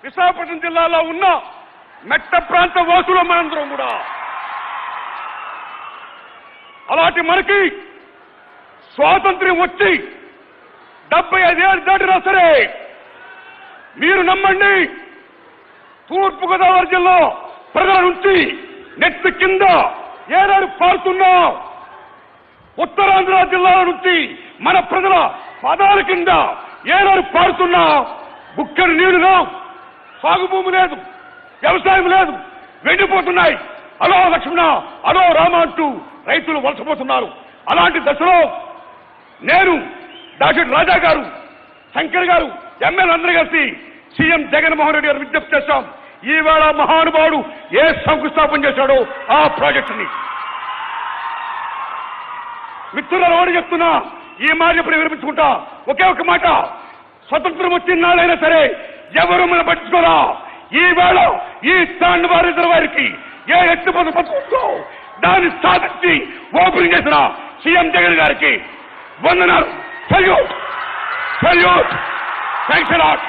విశాఖపట్నం జిల్లాలో ఉన్న మెట్ట ప్రాంత వాసుల మనందరం కూడా. అలాంటి మనకి స్వాతంత్ర్యం వచ్చి 75 ఏళ్ళు దాటినా సరే మీరు నమ్మండి, తూర్పుగోదావరి జిల్లా ప్రజల నుంచి నెత్తి కింద ఏనాడు పారుతున్నా, ఉత్తరాంధ్ర జిల్లాల నుంచి మన ప్రజల పదాల కింద ఏనాడు పారుతున్నా, బుక్కడి నీళ్లుగా సాగు భూమి లేదు, వ్యవసాయం లేదు, వెండిపోతున్నాయి. అలో లక్ష్మణ, అలో రామ అంటూ రైతులు వలసపోతున్నారు. అలాంటి దశలో నేను డాక్టర్ రాజా గారు, శంకర్ గారు, ఎమ్మెల్యే అందరూ కలిసి సీఎం జగన్మోహన్ రెడ్డి గారు విజ్ఞప్తి చేశాం. ఈవేళ మహానుభావుడు ఏ శంకుస్థాపన చేశాడో ఆ ప్రాజెక్టుని. మిత్రుల వాడు చెప్తున్నా, ఈ మాట ఇప్పుడు వినిపించుకుంటా. ఒకే ఒక మాట, స్వతంత్రం వచ్చిన నాడైనా సరే ఎవరు మనం పట్టించుకోరా. ఈవేళ ఈ తాండవ రిజర్వాయర్కి ఏ ఎత్తుపద పట్టుకుంటూ దాన్ని సాధించి ఓపెనింగ్ చేసిన సీఎం జగన్ గారికి వందనాలు. Salute, salute, thanks a lot.